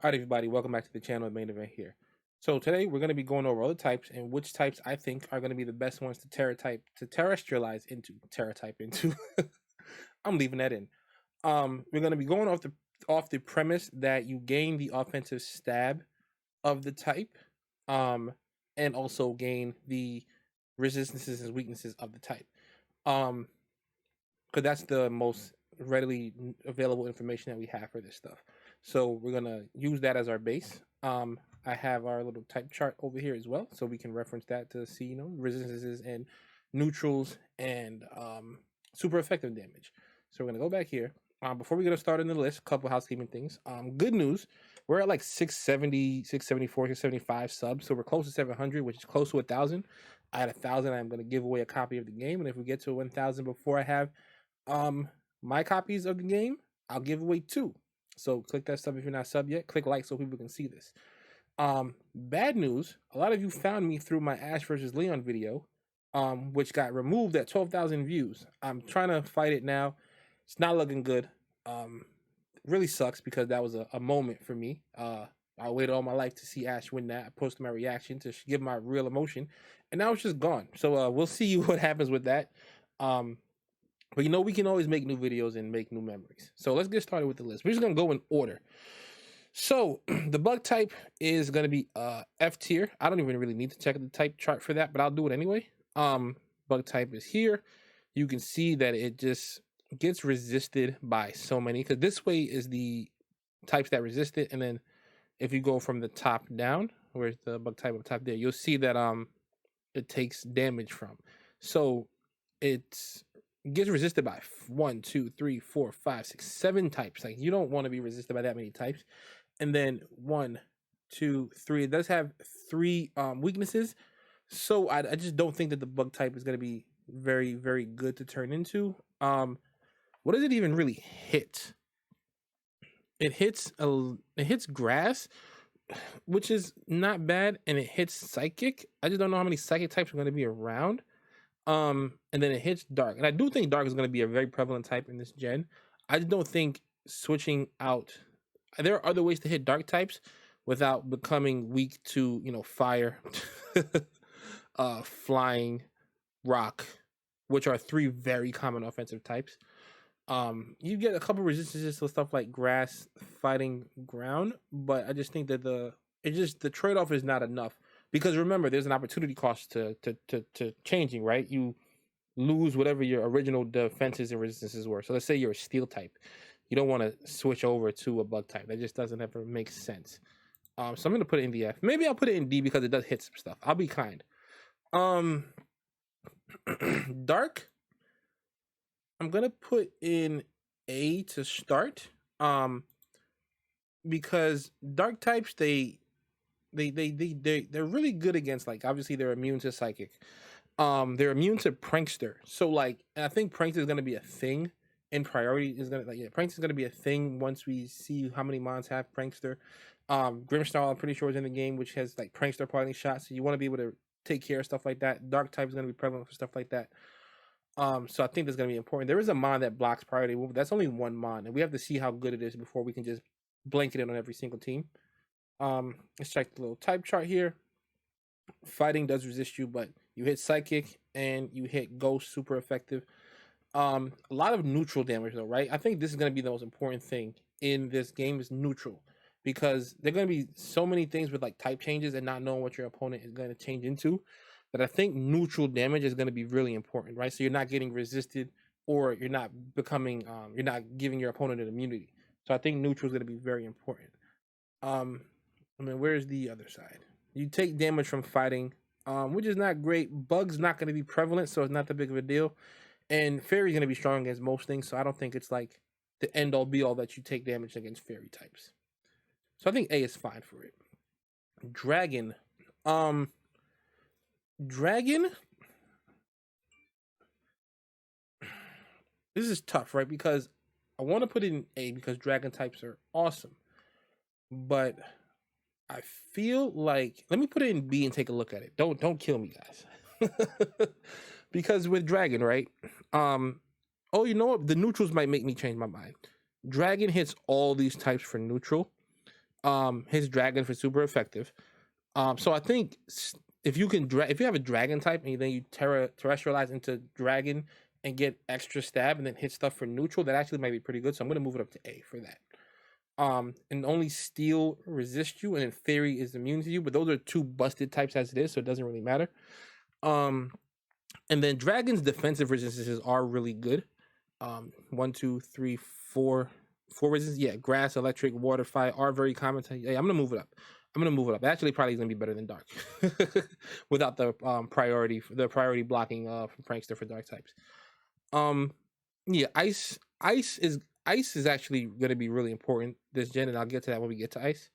Alright everybody, welcome back to the channel, main event here. So today we're going to be going over all the types and which types I think are going to be the best ones to terrestrialize into. I'm leaving that in. We're going to be going off the premise that you gain the offensive stab of the type, and also gain the resistances and weaknesses of the type. Because that's the most readily available information that we have for this stuff. So we're gonna use that as our base. I have our little type chart over here as well, so we can reference that to see, resistances and neutrals and super effective damage. So we're gonna go back here. Before we get started in the list, a couple housekeeping things. Good news, we're at like 670, 674, 675 subs, so we're close to 700, which is close to 1,000. At 1,000, I'm gonna give away a copy of the game, and if we get to 1,000 before I have my copies of the game, I'll give away 2. So click that sub if you're not sub yet. Click like so people can see this. Bad news, a lot of you found me through my Ash versus Leon video, which got removed at 12,000 views. I'm trying to fight it now. It's not looking good. Really sucks because that was a moment for me. I waited all my life to see Ash win that. I posted my reaction to give my real emotion, and now it's just gone. So we'll see what happens with that. But we can always make new videos and make new memories. So let's get started with the list. We're just gonna go in order. So the bug type is gonna be F tier. I don't even really need to check the type chart for that, but I'll do it anyway. Bug type is here. You can see that it just gets resisted by so many, because this way is the types that resist it, and then if you go from the top down, where's the bug type up top there, you'll see that it takes damage from. So it gets resisted by 1, 2, 3, 4, 5, 6, 7 types. Like, you don't want to be resisted by that many types. And then 1, 2, 3. It does have 3 weaknesses. So I just don't think that the bug type is going to be very, very good to turn into. What does it even really hit? It hits grass, which is not bad, and it hits psychic. I just don't know how many psychic types are going to be around. And then it hits dark, and I do think dark is going to be a very prevalent type in this gen. I just don't think switching out. There are other ways to hit dark types without becoming weak to fire, flying, rock, which are 3 very common offensive types. You get a couple resistances to stuff like grass, fighting, ground, but I just think that the trade-off is not enough. Because remember, there's an opportunity cost to changing, right? You lose whatever your original defenses and resistances were. So let's say you're a steel type. You don't want to switch over to a bug type. That just doesn't ever make sense. So I'm going to put it in the F. Maybe I'll put it in D because it does hit some stuff. I'll be kind. Dark, I'm going to put in A to start. Because dark types, they're really good against, like, obviously they're immune to psychic. They're immune to prankster. So like, I think prankster is gonna be a thing in priority. Prankster is gonna be a thing once we see how many mons have prankster. Grimstar, I'm pretty sure, is in the game, which has like prankster parting shots. So you want to be able to take care of stuff like that. Dark type is gonna be prevalent for stuff like that. So I think that's gonna be important. There is a mon that blocks priority move. That's only 1 mon, and we have to see how good it is before we can just blanket it on every single team. Let's check the little type chart here. Fighting does resist you, but you hit psychic and you hit ghost, super effective. A lot of neutral damage though, right? I think this is going to be the most important thing in this game, is neutral, because there are going to be so many things with like type changes and not knowing what your opponent is going to change into, that I think neutral damage is going to be really important, right? So you're not getting resisted, or you're not becoming you're not giving your opponent an immunity. So I think neutral is going to be very important. Where's the other side? You take damage from fighting, which is not great. Bug's not going to be prevalent, so it's not that big of a deal. And fairy's going to be strong against most things, so I don't think it's like the end-all be-all that you take damage against fairy types. So I think A is fine for it. Dragon. Dragon. This is tough, right? Because I want to put it in A because dragon types are awesome. But I feel like, let me put it in B and take a look at it. Don't kill me, guys. Because with dragon, right? Oh, you know what? The neutrals might make me change my mind. Dragon hits all these types for neutral. his dragon for super effective. So I think if you can if you have a dragon type and then you terrestrialize into dragon and get extra stab and then hit stuff for neutral, that actually might be pretty good. So I'm gonna move it up to A for that. And only steel resists you, and in theory is immune to you, but those are two busted types as it is, so it doesn't really matter. And then dragon's defensive resistances are really good. 1, 2, 3, 4 resistances. Yeah, grass, electric, water, fire are very common. Yeah, I'm gonna move it up. Actually, probably is gonna be better than dark, without the priority blocking from prankster for dark types. Yeah, ice is actually gonna be really important this gen, and I'll get to that when we get to ice.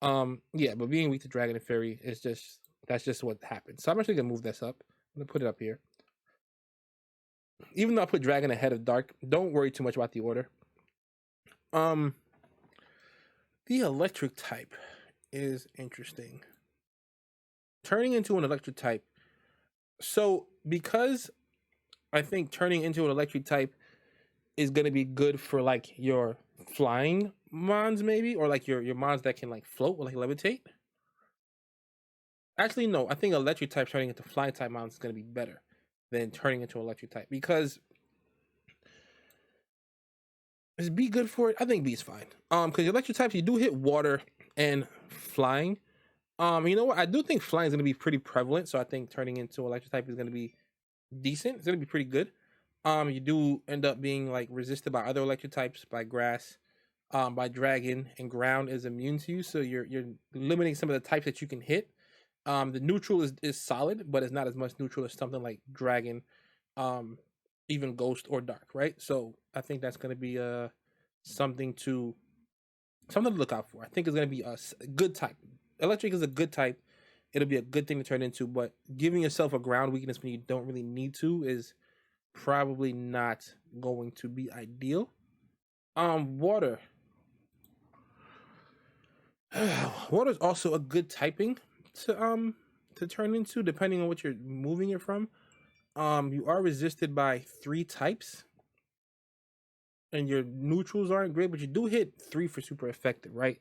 Yeah, but being weak to dragon and fairy is that's just what happens. So I'm actually gonna move this up. I'm gonna put it up here. Even though I put dragon ahead of dark, don't worry too much about the order. The electric type is interesting. Turning into an electric type. So because I think turning into an electric type is going to be good for like your flying mons maybe, or like your mons that can like float or like levitate. Actually, no, I think electric type turning into flying type mons is going to be better than turning into electric type, because is B good for it? I think B is fine. Because electric types, you do hit water and flying. You know what? I do think flying is gonna be pretty prevalent, so I think turning into electric type is gonna be decent. It's gonna be pretty good. You do end up being like resisted by other electric types, by grass, by dragon, and ground is immune to you, so you're limiting some of the types that you can hit. The neutral is solid, but it's not as much neutral as something like dragon, even ghost or dark, right? So I think that's gonna be something to look out for. I think it's gonna be a good type. Electric is a good type. It'll be a good thing to turn into, but giving yourself a ground weakness when you don't really need to is probably not going to be ideal. Water. Water is also a good typing to turn into, depending on what you're moving it from. You are resisted by 3 types, and your neutrals aren't great, but you do hit 3 for super effective, right?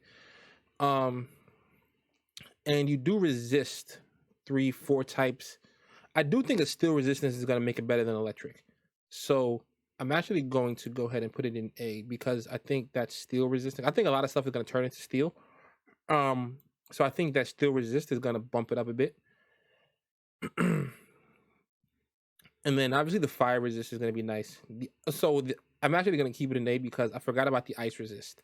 And you do resist 3, 4 types. I do think a steel resistance is going to make it better than electric. So I'm actually going to go ahead and put it in A, because I think that steel resistance, I think a lot of stuff is going to turn into steel. So I think that steel resist is going to bump it up a bit. And then obviously the fire resist is going to be nice. I'm actually going to keep it in A because I forgot about the ice resist.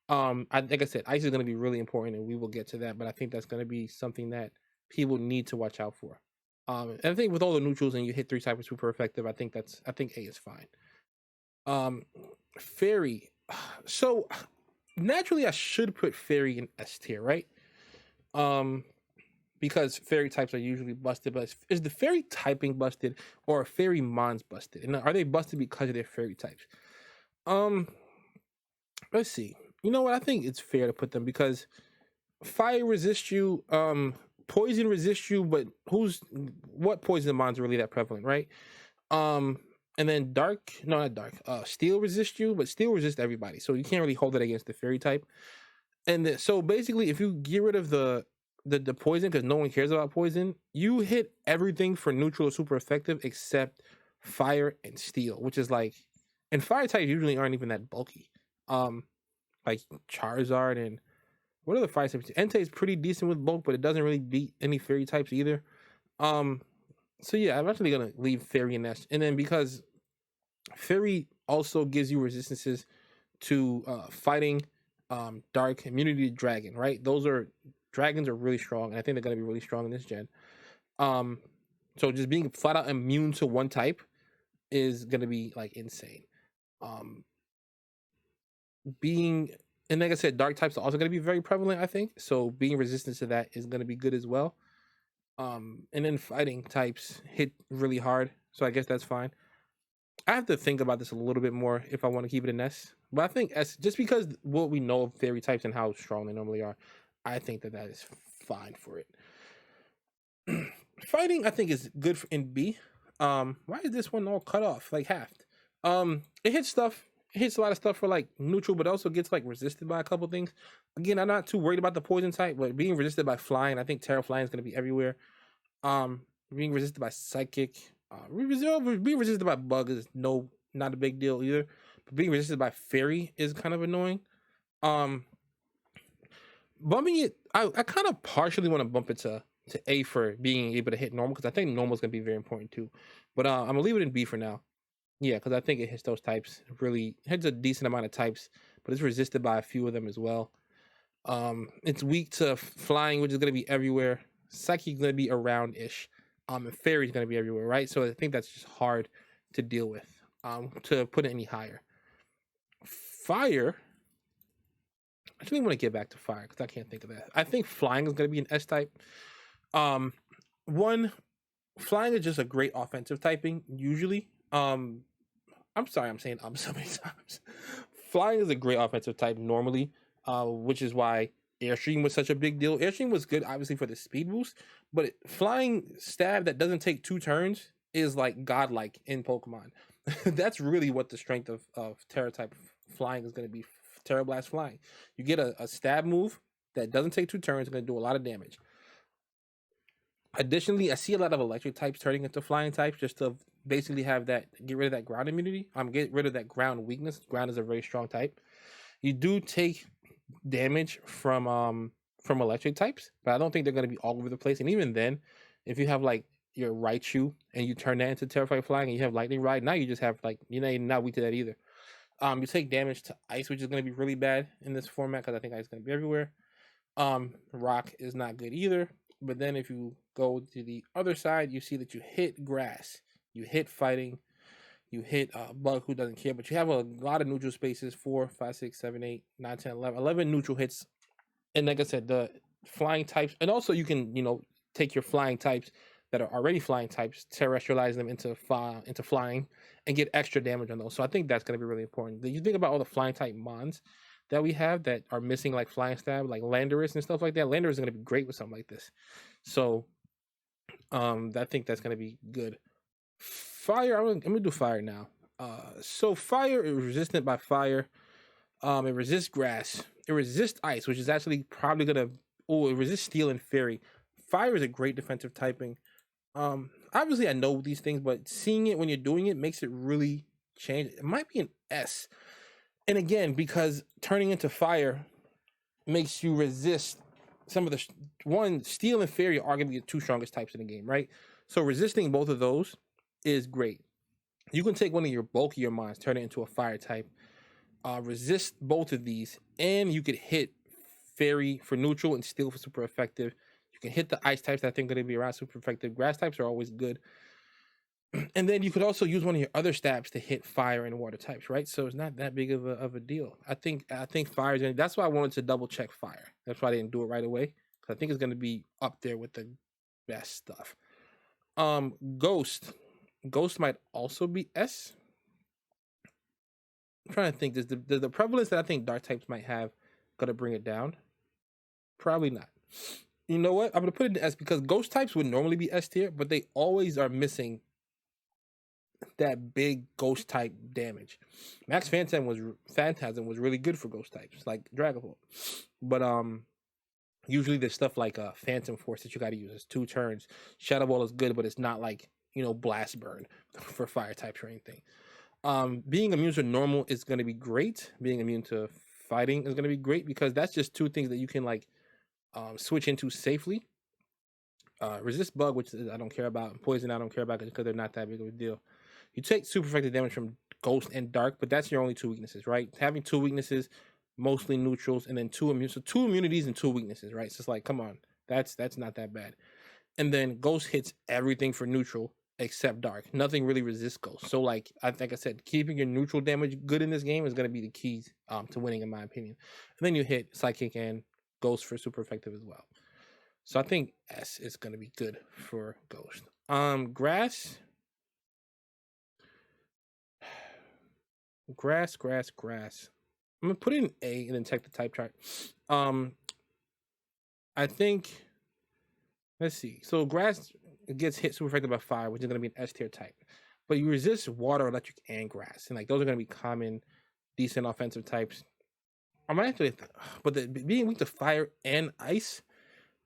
Like I said, ice is going to be really important, and we will get to that. But I think that's going to be something that people need to watch out for. And I think with all the neutrals and you hit 3 types of super effective, I think A is fine. Fairy. So naturally, I should put fairy in S tier, right? Because fairy types are usually busted, but is the fairy typing busted, or are fairy mons busted? And are they busted because of their fairy types? Let's see. You know what? I think it's fair to put them, because fire resists you, poison resists you, but what poison mons are really that prevalent, right? And then steel resists you, but steel resists everybody, so you can't really hold it against the fairy type. And so basically, if you get rid of the poison, because no one cares about poison, you hit everything for neutral or super effective except fire and steel, which is like, and fire types usually aren't even that bulky. Like Charizard and what are the fire types? Entei is pretty decent with bulk, but it doesn't really beat any fairy types either. So yeah, I'm actually gonna leave fairy in S, and then because fairy also gives you resistances to fighting, dark, immunity to dragon, right? Dragons are really strong, and I think they're going to be really strong in this gen. So just being flat out immune to one type is going to be like insane. And like I said, dark types are also going to be very prevalent, I think. So being resistant to that is going to be good as well. And then fighting types hit really hard, so I guess that's fine. I have to think about this a little bit more if I want to keep it in S. But I think S, just because what we know of fairy types and how strong they normally are, I think that is fine for it. Fighting, I think, is good in B. Why is this one all cut off, like halved? It hits stuff. hits a lot of stuff for like neutral, but also gets like resisted by a couple things. Again, I'm not too worried about the poison type, but being resisted by flying, I think Terra Flying is going to be everywhere. Being resisted by psychic, being resisted by bug is not a big deal either. But being resisted by fairy is kind of annoying. Um, Bumping it, I kind of partially want to bump it to A for being able to hit normal, because I think normal is going to be very important too. But I'm gonna leave it in B for now. Yeah, because I think it hits those types. Really hits a decent amount of types, but it's resisted by a few of them as well. It's weak to flying, which is going to be everywhere. Psychic is going to be around ish. And fairy is going to be everywhere, right? So I think that's just hard to deal with. To put it any higher. Fire. I actually want to get back to fire because I can't think of that. I think flying is going to be an S type. One, flying is just a great offensive typing usually. I'm sorry, I'm saying so many times. Flying is a great offensive type normally, which is why Airstream was such a big deal. Airstream was good, obviously, for the speed boost, but flying stab that doesn't take 2 turns is like godlike in Pokemon. That's really what the strength of Terra type flying is going to be. Terra Blast flying. You get a stab move that doesn't take 2 turns, going to do a lot of damage. Additionally, I see a lot of electric types turning into flying types just to basically have that, get rid of that ground immunity. Get rid of that ground weakness. Ground is a very strong type. You do take damage from electric types, but I don't think they're going to be all over the place. And even then, if you have like your Raichu and you turn that into Terrify Flying and you have Lightning Ride, now you just have like, you're not weak to that either. You take damage to ice, which is going to be really bad in this format because I think ice is going to be everywhere. Rock is not good either. But then if you go to the other side, you see that you hit grass, you hit fighting, you hit bug who doesn't care, but you have a lot of neutral spaces, 4, 5, 6, 7, 8, 9, 10, 11 neutral hits. And like I said, the flying types, and also you can, take your flying types that are already flying types, terrestrialize them into flying, and get extra damage on those. So I think that's going to be really important. You think about all the flying type mons that we have that are missing like flying stab, like Landorus and stuff like that. Landorus is going to be great with something like this. So I think that's going to be good. Fire, I'm going to do fire now. So fire is resistant by fire. It resists grass. It resists ice, which is actually probably going to... Oh, it resists steel and fairy. Fire is a great defensive typing. Obviously I know these things, but seeing it when you're doing it makes it really change. It might be an S. And again, because turning into fire makes you resist some of the... Steel and fairy are arguably the 2 strongest types in the game, right? So resisting both of those is great. You can take one of your bulkier mons, turn it into a fire type, resist both of these, and you could hit fairy for neutral and steel for super effective. You can hit the ice types that I think are going to be around super effective. Grass types are always good. And then you could also use one of your other stabs to hit fire and water types, right? So it's not that big of a deal. I think fire is going to... That's why I wanted to double check fire. That's why I didn't do it right away, because I think it's going to be up there with the best stuff. Ghost might also be S. I'm trying to think. Does the prevalence that I think dark types might have going to bring it down? Probably not. You know what? I'm going to put it in S because ghost types would normally be S tier, but they always are missing that big ghost type damage. Max Phantasm was really good for ghost types, like Dragapult. But usually there's stuff like Phantom Force that you got to use. It's 2 turns. Shadow Ball is good, but it's not like, Blast Burn for fire types or anything. Being immune to normal is going to be great. Being immune to fighting is going to be great because that's just 2 things that you can like switch into safely. Resist bug, which I don't care about. Poison, I don't care about because they're not that big of a deal. You take super effective damage from ghost and dark, but that's your only 2 weaknesses, right? Having 2 weaknesses, mostly neutrals, and then 2 immunities. So 2 immunities and 2 weaknesses, right? So it's like, come on, that's not that bad. And then ghost hits everything for neutral except dark. Nothing really resists ghost. So like I said, keeping your neutral damage good in this game is going to be the key to winning, in my opinion. And then you hit psychic and ghost for super effective as well. So I think S is going to be good for ghost. Grass. I'm gonna put it in A and then check the type chart. I think, let's see. So grass gets hit super effective by fire, which is gonna be an S tier type. But you resist water, electric, and grass, and like those are gonna be common decent offensive types. I might actually, but being weak to fire and ice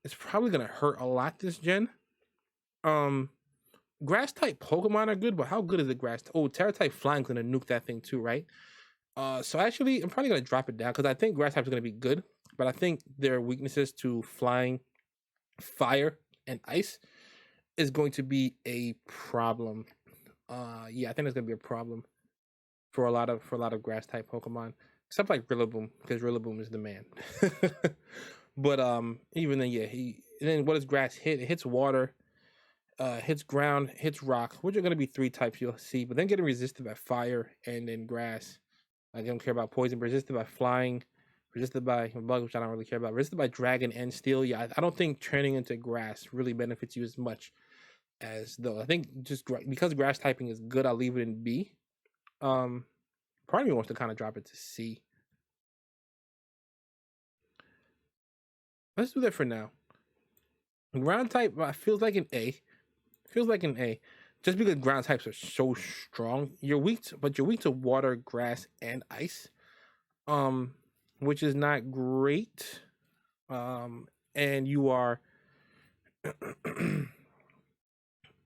is probably gonna hurt a lot this gen. Grass type Pokemon are good, but how good is the grass? Oh, Terra type Flying's gonna nuke that thing too, right? So actually, I'm probably gonna drop it down because I think grass types are gonna be good, but I think their weaknesses to flying, fire, and ice is going to be a problem. Yeah, I think it's gonna be a problem for a lot of grass type Pokemon, except like Rillaboom, because Rillaboom is the man. But even then, yeah, and then what does grass hit? It hits water, hits ground, hits rock, which are gonna be 3 types you'll see, but then getting resisted by fire and then grass. I don't care about poison, resisted by flying, resisted by bug, which I don't really care about, resisted by dragon and steel. Yeah, I don't think turning into grass really benefits you as much as though. I think just because grass typing is good, I'll leave it in B. Part of me wants to kind of drop it to C. Let's do that for now. Ground type feels like an A. Feels like an A. Just because ground types are so strong. You're weak to water, grass, and ice. Which is not great. And you are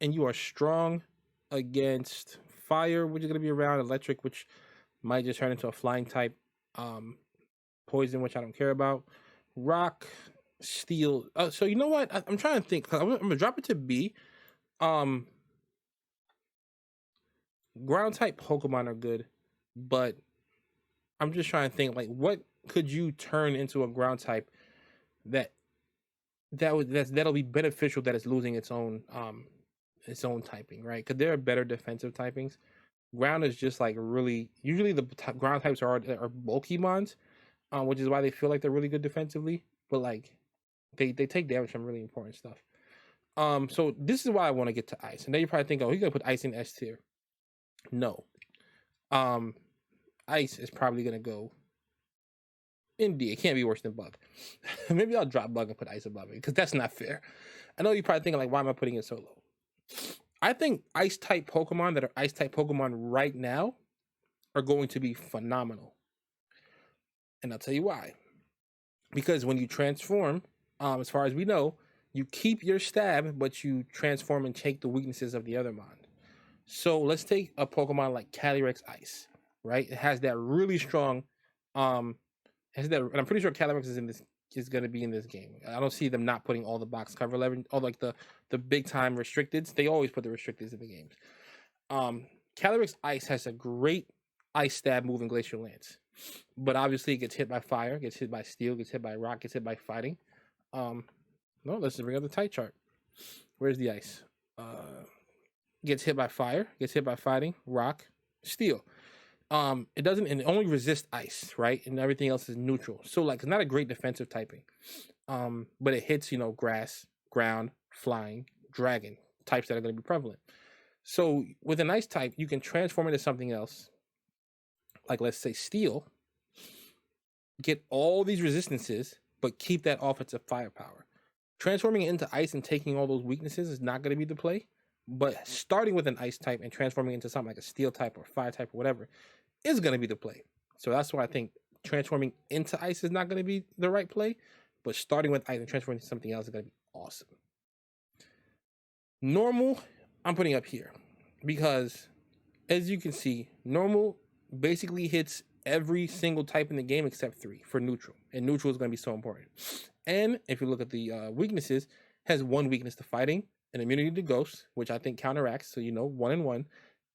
and you are strong against fire, which is gonna be around, electric, which might just turn into a flying type, poison, which I don't care about, rock, steel. So you know what? I'm trying to think. I'm gonna drop it to B. Ground type Pokemon are good, but I'm just trying to think like what could you turn into a ground type that'll be beneficial that it's losing its own typing, right? Because there are better defensive typings. Ground is just like really usually the ground types are bulky mons, which is why they feel like they're really good defensively, but like they take damage from really important stuff. So this is why I want to get to ice. And then you probably think, oh, he's gonna put ice in S tier. No. Ice is probably gonna go in D. It can't be worse than bug. Maybe I'll drop bug and put ice above it because that's not fair. I know you're probably thinking like, why am I putting it so low? I think ice type Pokemon that are ice type Pokemon right now are going to be phenomenal. And I'll tell you why. Because when you transform, as far as we know, you keep your stab, but you transform and take the weaknesses of the other mon. So let's take a Pokemon like Calyrex Ice, right? It has that really strong, and I'm pretty sure Calyrex is going to be in this game. I don't see them not putting all the box cover level, all like the big time restricteds. They always put the restricteds in the games. Calyrex Ice has a great ice stab move in Glacial Lance, but obviously it gets hit by fire, gets hit by steel, gets hit by rock, gets hit by fighting. No, let's bring up the type chart. Where's the ice? Gets hit by fire, gets hit by fighting, rock, steel. It doesn't, and it only resists ice, right? And everything else is neutral. So like, it's not a great defensive typing. But it hits, grass, ground, flying, dragon types that are going to be prevalent. So with an ice type, you can transform into something else, like let's say steel, get all these resistances, but keep that offensive firepower. Transforming it into ice and taking all those weaknesses is not going to be the play. But starting with an ice type and transforming into something like a steel type or fire type or whatever is going to be the play. So that's why I think transforming into ice is not going to be the right play. But starting with ice and transforming into something else is going to be awesome. Normal, I'm putting up here because, as you can see, normal basically hits every single type in the game except 3 for neutral. And neutral is going to be so important. And if you look at the weaknesses, has 1 weakness to fighting, an immunity to ghosts, which I think counteracts, so 1 and 1.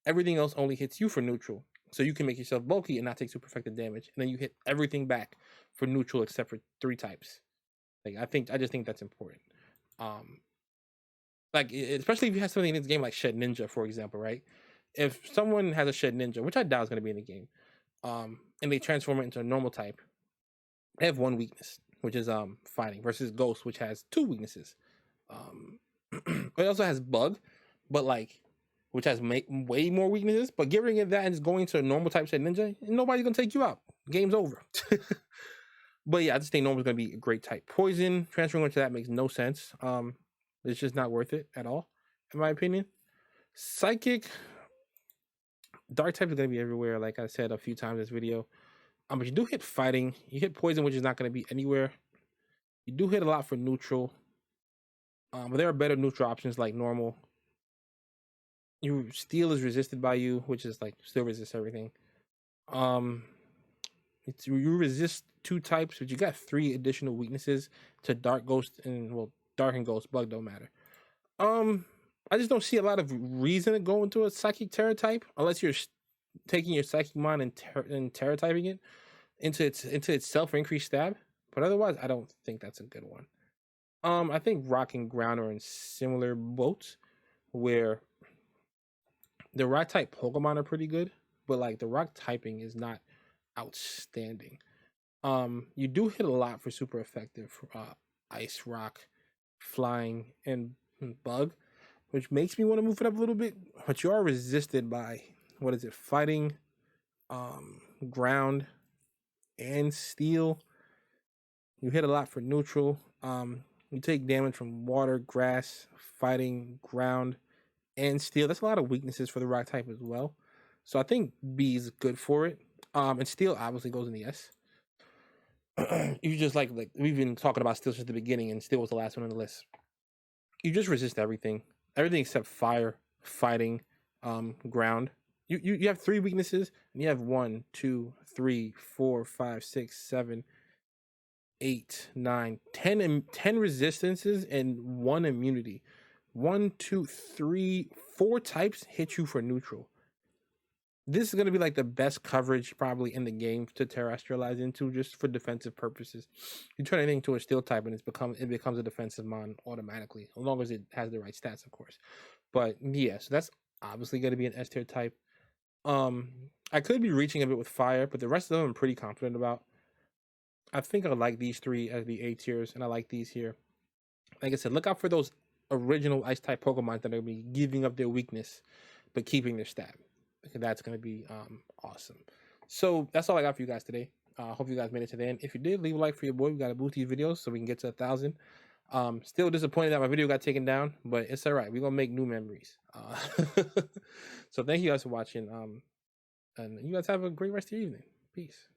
Everything else only hits you for neutral. So you can make yourself bulky and not take super effective damage. And then you hit everything back for neutral except for 3 types. I just think that's important. Especially if you have something in this game like Shed Ninja, for example, right? If someone has a Shed Ninja, which I doubt is going to be in the game, and they transform it into a normal type, they have 1 weakness, which is fighting, versus Ghost, which has 2 weaknesses. It also has bug, but which has way more weaknesses. But getting rid of that and just going to a normal type Shed Ninja, nobody's gonna take you out. Game's over. But yeah, I just think normal is gonna be a great type. Poison transferring into that makes no sense. It's just not worth it at all, in my opinion. Psychic, Dark type is going to be everywhere, like I said a few times in this video. But you do hit fighting. You hit poison, which is not going to be anywhere. You do hit a lot for neutral. But there are better neutral options like normal. Your steel is resisted by you, which is like still resists everything. You resist 2 types, but you got 3 additional weaknesses to Dark Ghost and Dark and Ghost. Bug don't matter. I just don't see a lot of reason to go into a Psychic Terra type unless you're taking your Psychic Mon and Terra typing it into itself for increased stab. But otherwise, I don't think that's a good one. I think Rock and Ground are in similar boats where the Rock type Pokemon are pretty good, but like the Rock typing is not outstanding. You do hit a lot for super effective Ice, Rock, Flying, and Bug, which makes me want to move it up a little bit. But you are resisted by what is it? Fighting, Ground, and Steel. You hit a lot for neutral. You take damage from Water, Grass, Fighting, Ground, and Steel. That's a lot of weaknesses for the Rock type as well. So I think B is good for it. And Steel obviously goes in the S. You just like we've been talking about Steel since the beginning, and Steel was the last one on the list. You just resist everything except Fire, Fighting, Ground. You have 3 weaknesses, and you have 1, 2, 3, 4, 5, 6, 7, 8, 9, 10 resistances and 1 immunity. 1, 2, 3, 4 types hit you for neutral. This is going to be like the best coverage probably in the game to Terastallize into, just for defensive purposes. You turn anything to a steel type and it becomes a defensive mon automatically, as long as it has the right stats, of course. But yeah, so that's obviously going to be an S tier type. I could be reaching a bit with fire, but the rest of them I'm pretty confident about. I think I like these 3 as the A tiers, and I like these here. Like I said, look out for those original ice type Pokemon that are going to be giving up their weakness but keeping their stab. That's going to be awesome. So that's all I got for you guys today. Hope you guys made it to the end. If you did, leave a like for your boy. We got to boost these videos so we can get to 1,000. Still disappointed that my video got taken down, but it's all right. We're going to make new memories. So thank you guys for watching. And you guys have a great rest of your evening. Peace.